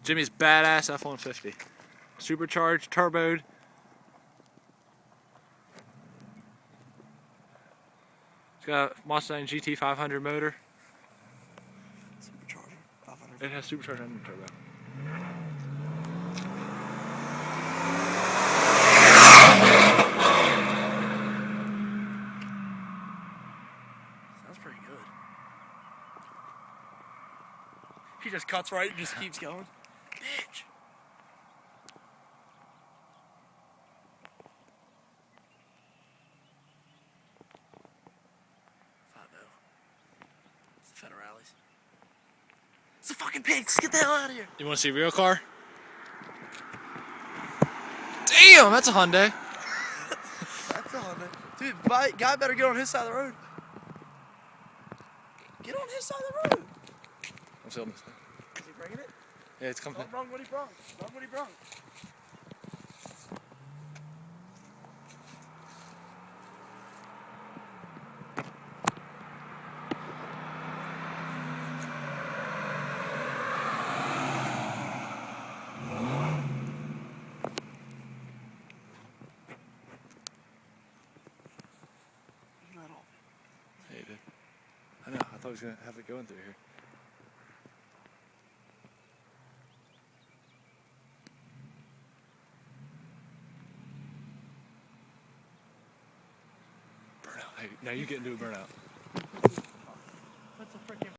Jimmy's badass F-150. Supercharged, turboed. It's got a Mustang GT 500 motor. Supercharger, 500. It has supercharged and turbo. Sounds pretty good. He just cuts right and just keeps going. Bitch. It's the Federales. It's a fucking pig. Let's get the hell out of here. You want to see a real car? Damn, that's a Hyundai. That's a Honda. Dude, guy better get on his side of the road. Get on his side of the road. I'm still missing. Is he bringing it? Yeah, it's coming. Don't wrong what he brung. Wrong what he brung. Yeah, he did. I know, I thought he was going to have it going through here. Burnout. Hey, now you get into a burnout.